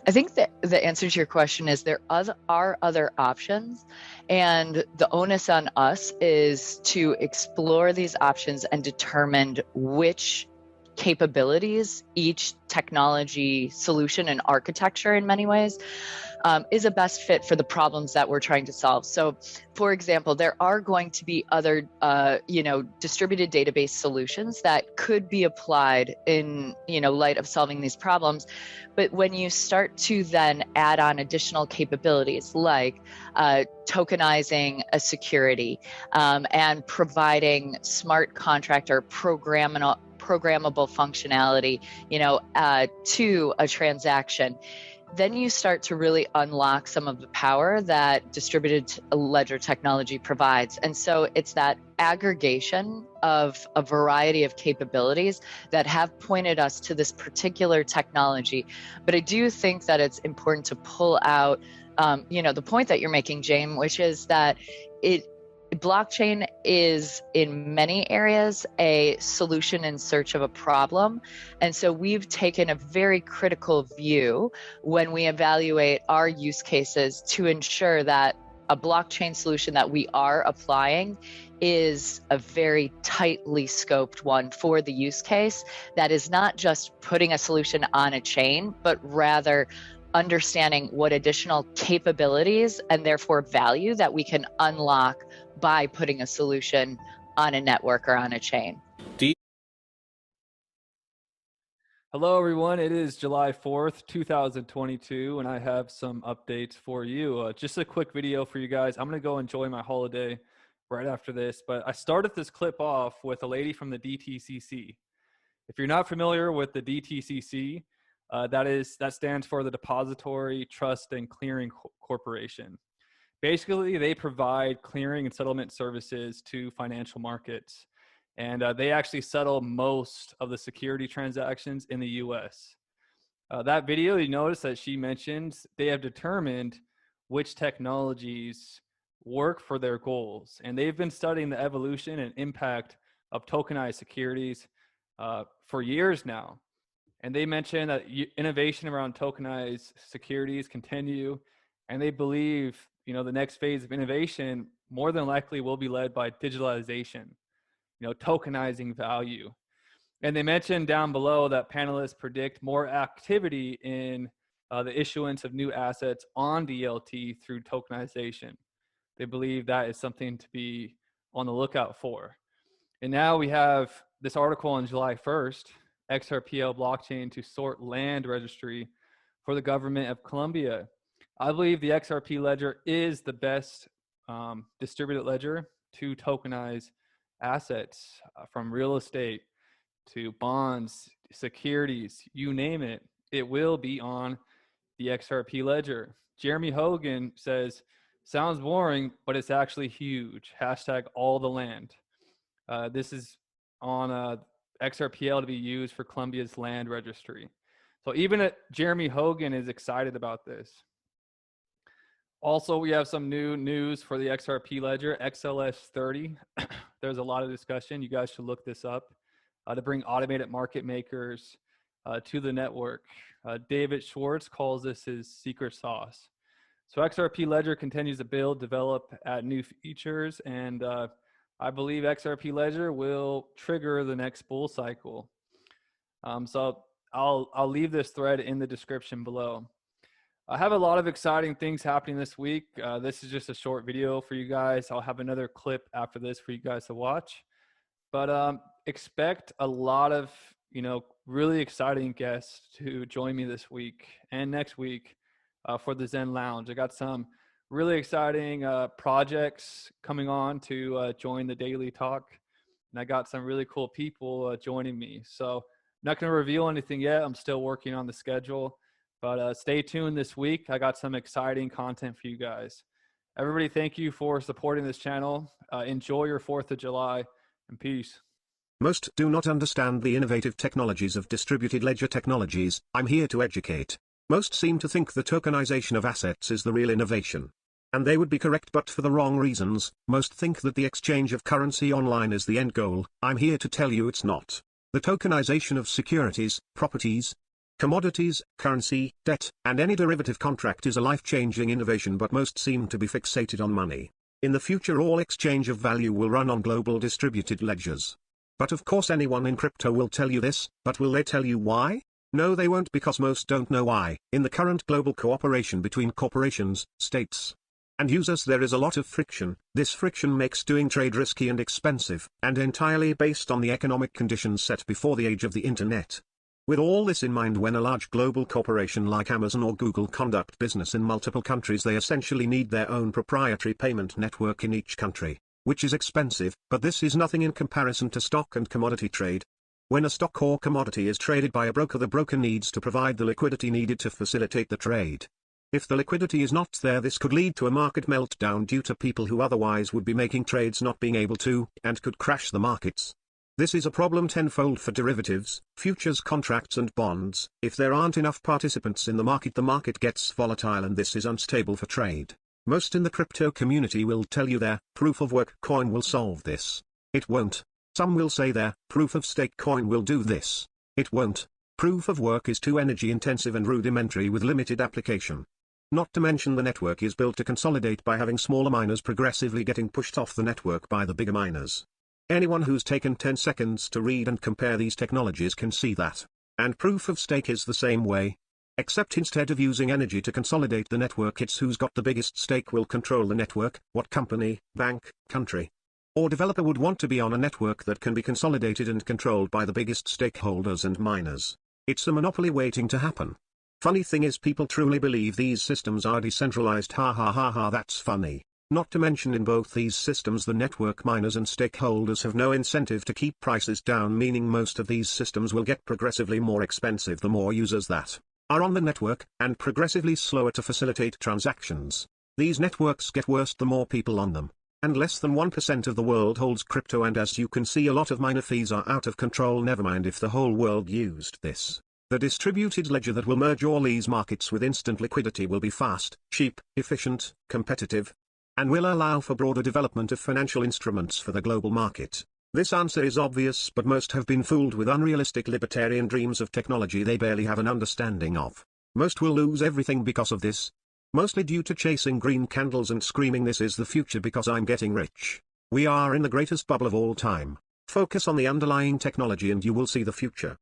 I think that the answer to your question is there are other options, and the onus on us is to explore these options and determine which capabilities each technology solution and architecture in many ways is a best fit for the problems that we're trying to solve. So, for example, there are going to be other, distributed database solutions that could be applied in, light of solving these problems. But when you start to then add on additional capabilities like tokenizing a security and providing smart contract or programmable functionality, to a transaction, then you start to really unlock some of the power that distributed ledger technology provides. And so it's that aggregation of a variety of capabilities that have pointed us to this particular technology. But I do think that it's important to pull out, the point that you're making, James, which is that blockchain is in many areas a solution in search of a problem. And so we've taken a very critical view when we evaluate our use cases to ensure that a blockchain solution that we are applying is a very tightly scoped one for the use case that is not just putting a solution on a chain, but rather understanding what additional capabilities and therefore value that we can unlock by putting a solution on a network or on a chain. Hello, everyone. It is July 4th, 2022, and I have some updates for you. Just a quick video for you guys. I'm going to go enjoy my holiday right after this, but I started this clip off with a lady from the DTCC. If you're not familiar with the DTCC, that stands for the Depository Trust and Clearing Corporation. Basically, they provide clearing and settlement services to financial markets, and they actually settle most of the security transactions in the US. That video, you notice that she mentioned they have determined which technologies work for their goals, and they've been studying the evolution and impact of tokenized securities for years now. And they mentioned that innovation around tokenized securities continue, and they believe, the next phase of innovation more than likely will be led by digitalization, tokenizing value. And they mentioned down below that panelists predict more activity in the issuance of new assets on DLT through tokenization. They believe that is something to be on the lookout for. And now we have this article on July 1st, XRPL blockchain to sort land registry for the government of Colombia. I believe the XRP ledger is the best distributed ledger to tokenize assets from real estate to bonds, securities, you name it. It will be on the XRP ledger. Jeremy Hogan says, sounds boring, but it's actually huge. Hashtag all the land. This is on XRPL to be used for Colombia's land registry. So even Jeremy Hogan is excited about this. Also, we have some new news for the XRP ledger, XLS30. There's a lot of discussion. You guys should look this up to bring automated market makers to the network. David Schwartz calls this his secret sauce. So XRP ledger continues to build, develop, add new features, and I believe XRP ledger will trigger the next bull cycle. So I'll leave this thread in the description below. I have a lot of exciting things happening this week. This is just a short video for you guys. I'll have another clip after this for you guys to watch. But expect a lot of, really exciting guests to join me this week and next week for the Zen Lounge. I got some really exciting projects coming on to join the daily talk. And I got some really cool people joining me. So I'm not going to reveal anything yet. I'm still working on the schedule. But stay tuned this week. I got some exciting content for you guys. Everybody, thank you for supporting this channel. Enjoy your 4th of July, and peace. Most do not understand the innovative technologies of distributed ledger technologies. I'm here to educate. Most seem to think the tokenization of assets is the real innovation. And they would be correct, but for the wrong reasons. Most think that the exchange of currency online is the end goal. I'm here to tell you it's not. The tokenization of securities, properties, Commodities, currency, debt, and any derivative contract is a life-changing innovation, but most seem to be fixated on money. In the future, all exchange of value will run on global distributed ledgers. But of course anyone in crypto will tell you this, but will they tell you why? No, they won't, because most don't know why. In the current global cooperation between corporations, states, and users, there is a lot of friction. This friction makes doing trade risky and expensive, and entirely based on the economic conditions set before the age of the internet. With all this in mind, when a large global corporation like Amazon or Google conduct business in multiple countries, they essentially need their own proprietary payment network in each country, which is expensive, but this is nothing in comparison to stock and commodity trade. When a stock or commodity is traded by a broker, the broker needs to provide the liquidity needed to facilitate the trade. If the liquidity is not there, this could lead to a market meltdown due to people who otherwise would be making trades not being able to, and could crash the markets. This is a problem tenfold for derivatives, futures contracts and bonds. If there aren't enough participants in the market gets volatile, and this is unstable for trade. Most in the crypto community will tell you their proof of work coin will solve this. It won't. Some will say their proof of stake coin will do this. It won't. Proof of work is too energy intensive and rudimentary with limited application. Not to mention the network is built to consolidate by having smaller miners progressively getting pushed off the network by the bigger miners. Anyone who's taken 10 seconds to read and compare these technologies can see that. And proof of stake is the same way. Except instead of using energy to consolidate the network, it's who's got the biggest stake will control the network. What company, bank, country, or developer would want to be on a network that can be consolidated and controlled by the biggest stakeholders and miners? It's a monopoly waiting to happen. Funny thing is, people truly believe these systems are decentralized. Ha ha ha ha, that's funny. Not to mention, in both these systems the network miners and stakeholders have no incentive to keep prices down, meaning most of these systems will get progressively more expensive the more users that are on the network, and progressively slower to facilitate transactions. These networks get worse the more people on them, and less than 1% of the world holds crypto, and as you can see, a lot of miner fees are out of control. Never mind if the whole world used this. The distributed ledger that will merge all these markets with instant liquidity will be fast, cheap, efficient, competitive, and will allow for broader development of financial instruments for the global market. This answer is obvious, but most have been fooled with unrealistic libertarian dreams of technology they barely have an understanding of. Most will lose everything because of this. Mostly due to chasing green candles and screaming this is the future because I'm getting rich. We are in the greatest bubble of all time. Focus on the underlying technology and you will see the future.